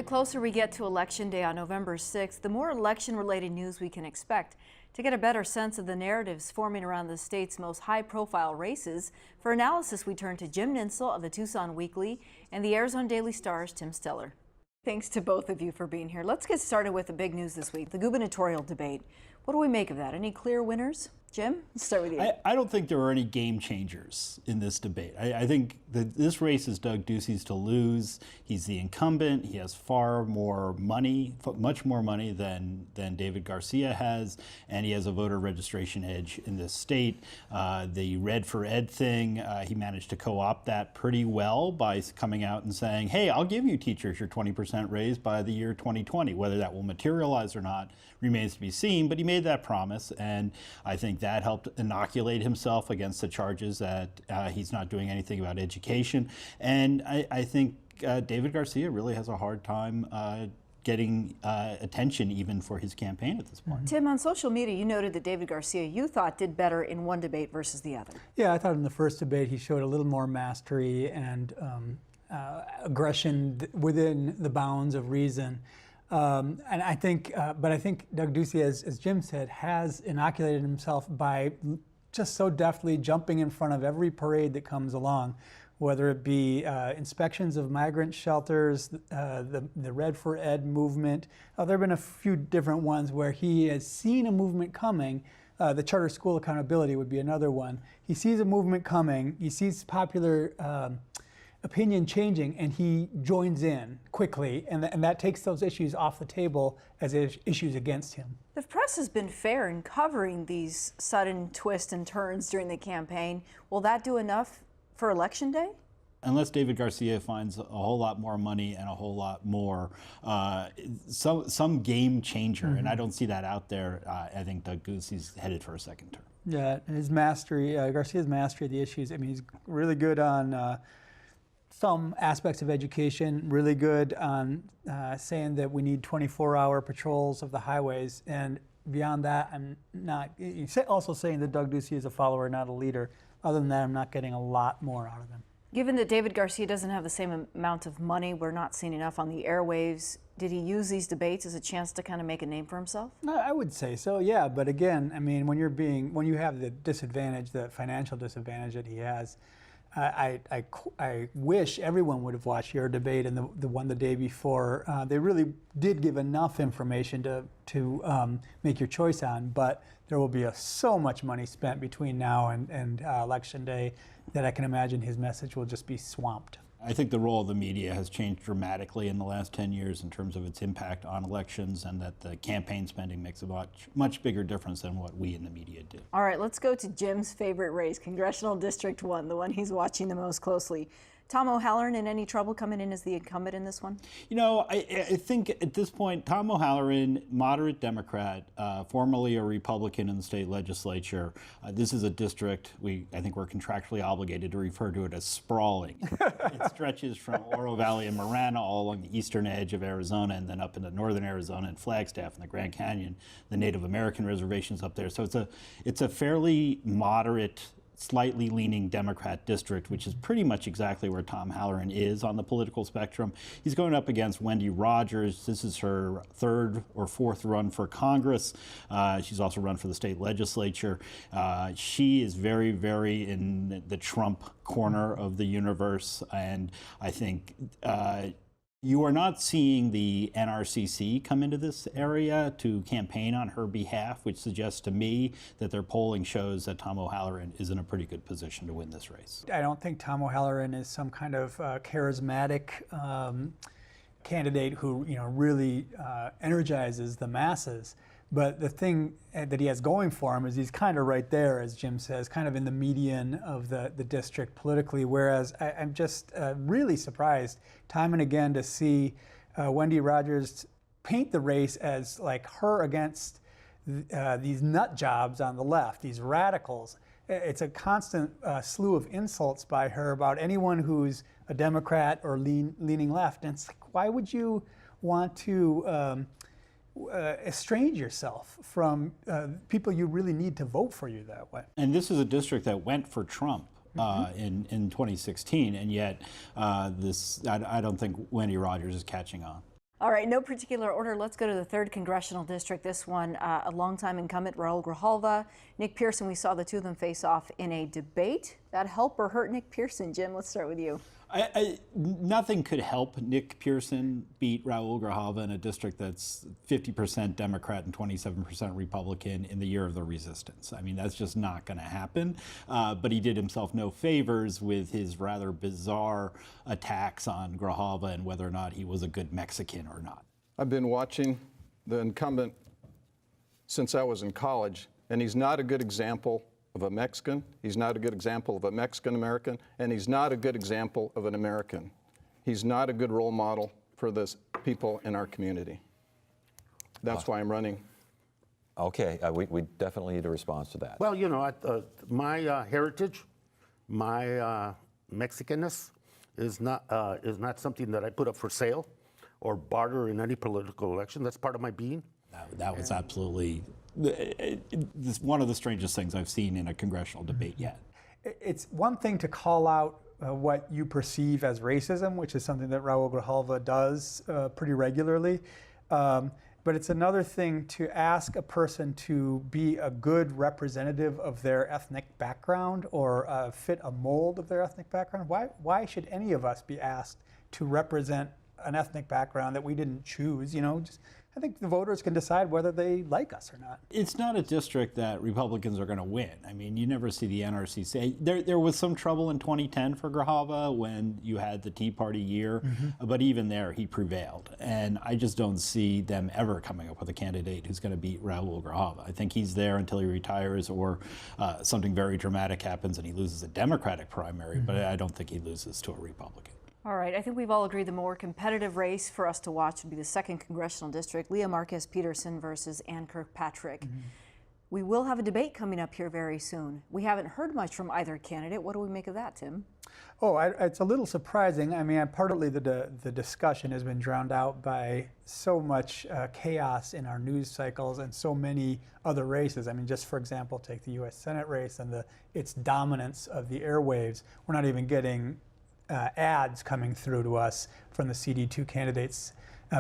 closer we get to Election Day on November 6th, the more election-related news we can expect. To get a better sense of the narratives forming around the state's most high-profile races, for analysis we turn to Jim Nintzel of the Tucson Weekly and the Arizona Daily Star's Tim Steller. Thanks to both of you for being here. Let's get started with the big news this week, the gubernatorial debate. What do we make of that? Any clear winners? Jim, let's start with you. I don't think there are any game changers in this debate. I think that this race is Doug Ducey's to lose. He's the incumbent. He has far more money, much more money than David Garcia has, and he has a voter registration edge in this state. The Red for Ed thing, he managed to co-opt that pretty well by coming out and saying, hey, I'll give you teachers your 20% raise by the year 2020. Whether that will materialize or not remains to be seen, but he made that promise, and I think that helped inoculate himself against the charges that he's not doing anything about education. And I think David Garcia really has a hard time getting attention even for his campaign at this point. Tim, on social media, you noted that David Garcia, you thought, did better in one debate versus the other. Yeah, I thought in the first debate he showed a little more mastery and aggression within the bounds of reason. And I think, but I think Doug Ducey, as Jim said, has inoculated himself by just so deftly jumping in front of every parade that comes along, whether it be inspections of migrant shelters, the Red for Ed movement. There have been a few different ones where he has seen a movement coming. The charter school accountability would be another one. He sees a movement coming. He sees popular opinion changing, and he joins in quickly, and that takes those issues off the table as issues against him. The press has been fair in covering these sudden twists and turns during the campaign. Will that do enough for Election Day? Unless David Garcia finds a whole lot more money and a whole lot more, some game changer, and I don't see that out there. I think Doug Ducey's headed for a second term. Yeah, his mastery, Garcia's mastery of the issues. I mean, he's really good on some aspects of education, really good on saying that we need 24-hour patrols of the highways, and beyond that, I'm not. Also saying that Doug Ducey is a follower, not a leader. Other than that, I'm not getting a lot more out of him. Given that David Garcia doesn't have the same amount of money, we're not seeing enough on the airwaves, did he use these debates as a chance to kind of make a name for himself? No, I would say so, yeah. But again, I mean, when you have the disadvantage, the financial disadvantage that he has, I wish everyone would have watched your debate and the one the day before. They really did give enough information to make your choice on, but there will be so much money spent between now and Election Day that I can imagine his message will just be swamped. I think the role of the media has changed dramatically in the last 10 years in terms of its impact on elections, and that the campaign spending makes a much bigger difference than what we in the media do. All right, let's go to Jim's favorite race, Congressional District 1, the one he's watching the most closely. Tom O'Halloran in any trouble coming in as the incumbent in this one? You know, I think at this point, Tom O'Halloran, moderate Democrat, formerly a Republican in the state legislature. This is a district I think we're contractually obligated to refer to it as sprawling. It stretches from Oro Valley and Marana all along the eastern edge of Arizona, and then up into northern Arizona and Flagstaff and the Grand Canyon, the Native American reservations up there. So it's a fairly moderate, slightly leaning Democrat district, which is pretty much exactly where Tom O'Halloran is on the political spectrum. He's going up against Wendy Rogers. This is her third or fourth run for Congress. She's also run for the state legislature. She is very, very in the Trump corner of the universe, and I think you are not seeing the NRCC come into this area to campaign on her behalf, which suggests to me that their polling shows that Tom O'Halloran is in a pretty good position to win this race. I don't think Tom O'Halloran is some kind of charismatic candidate who really energizes the masses. But the thing that he has going for him is he's kind of right there, as Jim says, kind of in the median of the district politically, whereas I'm just really surprised time and again to see Wendy Rogers paint the race as like her against these nut jobs on the left, these radicals. It's a constant slew of insults by her about anyone who's a Democrat or leaning left. And it's like, why would you want to estrange yourself from people you really need to vote for you that way? And this is a district that went for Trump in 2016, and yet I don't think Wendy Rogers is catching on. All right, no particular order. Let's go to the 3rd Congressional District. This one, a longtime incumbent, Raul Grijalva, Nick Pearson. We saw the two of them face off in a debate. That help or hurt Nick Pearson? Jim, let's start with you. Nothing could help Nick Pearson beat Raul Grijalva in a district that's 50% Democrat and 27% Republican in the year of the resistance. I mean, that's just not going to happen. But he did himself no favors with his rather bizarre attacks on Grijalva and whether or not he was a good Mexican or not. I've been watching the incumbent since I was in college, and he's not a good example of a Mexican, he's not a good example of a Mexican-American, and he's not a good example of an American. He's not a good role model for the people in our community. That's why I'm running. Okay, we definitely need a response to that. Well, you know, my heritage, my Mexicanness is not something that I put up for sale or barter in any political election. That's part of my being. That was absolutely one of the strangest things I've seen in a congressional debate yet. It's one thing to call out what you perceive as racism, which is something that Raul Grijalva does pretty regularly. But it's another thing to ask a person to be a good representative of their ethnic background or fit a mold of their ethnic background. Why should any of us be asked to represent an ethnic background that we didn't choose? You know, I think the voters can decide whether they like us or not. It's not a district that Republicans are going to win. I mean, you never see the NRC say. There was some trouble in 2010 for Grijalva when you had the Tea Party year, but even there he prevailed. And I just don't see them ever coming up with a candidate who's going to beat Raul Grijalva. I think he's there until he retires or something very dramatic happens and he loses a Democratic primary, but I don't think he loses to a Republican. All right, I think we've all agreed the more competitive race for us to watch would be the 2nd Congressional District, Leah Marquez Peterson versus Ann Kirkpatrick. We will have a debate coming up here very soon. We haven't heard much from either candidate. What do we make of that, Tim? Oh, it's a little surprising. I mean, partly the discussion has been drowned out by so much chaos in our news cycles and so many other races. I mean, just for example, take the U.S. Senate race and its dominance of the airwaves. We're not even getting ads coming through to us from the CD2 candidates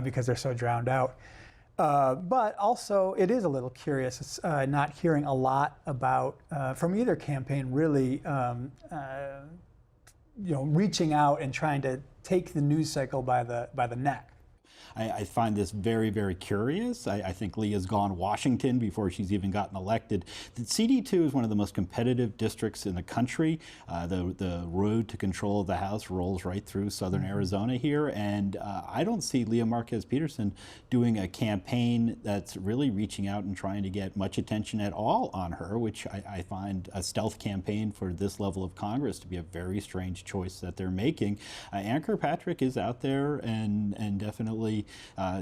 because they're so drowned out. But also, it is a little curious not hearing a lot about, from either campaign, really reaching out and trying to take the news cycle by the neck. I find this very, very curious. I think Leah's gone Washington before she's even gotten elected. The CD2 is one of the most competitive districts in the country. The road to control of the House rolls right through southern Arizona here, and I don't see Leah Marquez Peterson doing a campaign that's really reaching out and trying to get much attention at all on her, which I find a stealth campaign for this level of Congress to be a very strange choice that they're making. Ann Kirkpatrick is out there and definitely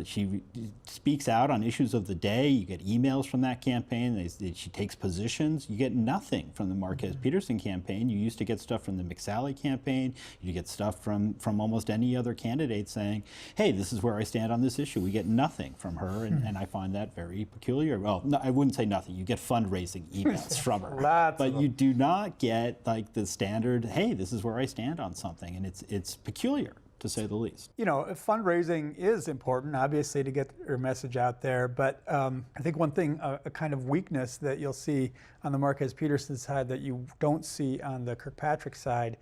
she speaks out on issues of the day. You get emails from that campaign. She takes positions. You get nothing from the Marquez Peterson campaign. You used to get stuff from the McSally campaign. You get stuff from almost any other candidate saying, hey, this is where I stand on this issue. We get nothing from her, and I find that very peculiar. Well, no, I wouldn't say nothing. You get fundraising emails from her. But you do not get like the standard, hey, this is where I stand on something, and it's peculiar, to say the least. You know, fundraising is important, obviously, to get your message out there. But I think one thing, a kind of weakness that you'll see on the Marquez Peterson side that you don't see on the Kirkpatrick side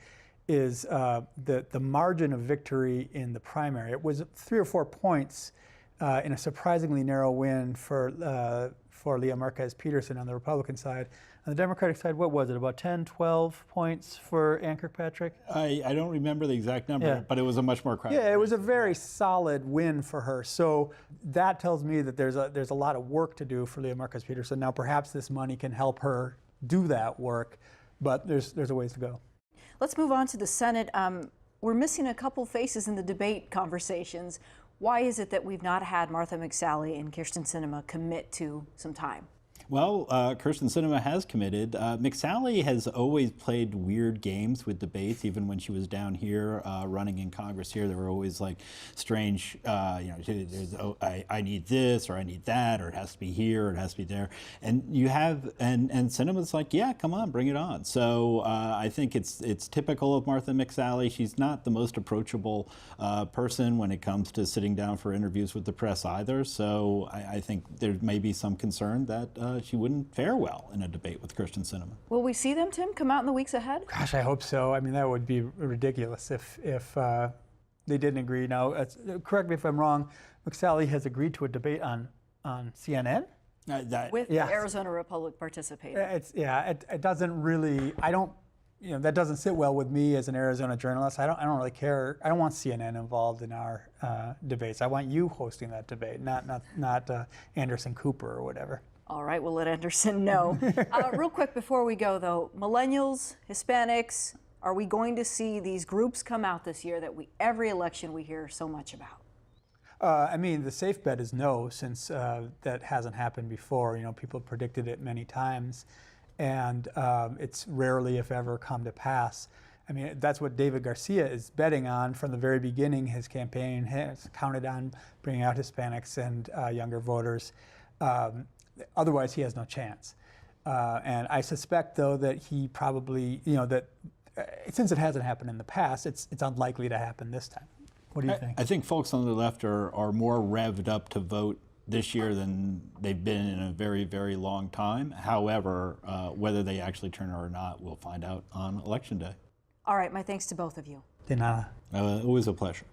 is the margin of victory in the primary. It was 3 or 4 points in a surprisingly narrow win for Leah Marquez Peterson on the Republican side. On the Democratic side, what was it, about 10, 12 points for Ann Kirkpatrick? I don't remember the exact number, but it was a much more crowded. Yeah, it was a very solid win for her. So that tells me that there's a lot of work to do for Leah Marquez Peterson. Now, perhaps this money can help her do that work, but there's a ways to go. Let's move on to the Senate. We're missing a couple faces in the debate conversations. Why is it that we've not had Martha McSally and Kyrsten Sinema commit to some time? Well, Kyrsten Sinema has committed. McSally has always played weird games with debates. Even when she was down here running in Congress here, there were always like strange, I need this or I need that, or it has to be here or it has to be there. And you have, and Sinema's like, yeah, come on, bring it on. So I think it's typical of Martha McSally. She's not the most approachable person when it comes to sitting down for interviews with the press either. So I think there may be some concern that she wouldn't fare well in a debate with Kyrsten Sinema. Will we see them, Tim, come out in the weeks ahead? Gosh, I hope so. I mean, that would be ridiculous if they didn't agree. Now, correct me if I'm wrong, McSally has agreed to a debate on CNN? With the Arizona Republic participating. It doesn't really, that doesn't sit well with me as an Arizona journalist. I don't really care. I don't want CNN involved in our debates. I want you hosting that debate, not Anderson Cooper or whatever. All right, we'll let Anderson know. Real quick before we go, though, millennials, Hispanics, are we going to see these groups come out this year that every election we hear so much about? I mean, the safe bet is no, since that hasn't happened before. People predicted it many times, and it's rarely, if ever, come to pass. I mean, that's what David Garcia is betting on from the very beginning. His campaign has counted on bringing out Hispanics and younger voters. Otherwise, he has no chance. And I suspect, though, that he probably, since it hasn't happened in the past, it's unlikely to happen this time. What do you think? I think folks on the left are more revved up to vote this year than they've been in a very, very long time. However, whether they actually turn out or not, we'll find out on Election Day. All right, my thanks to both of you. De nada. Always a pleasure.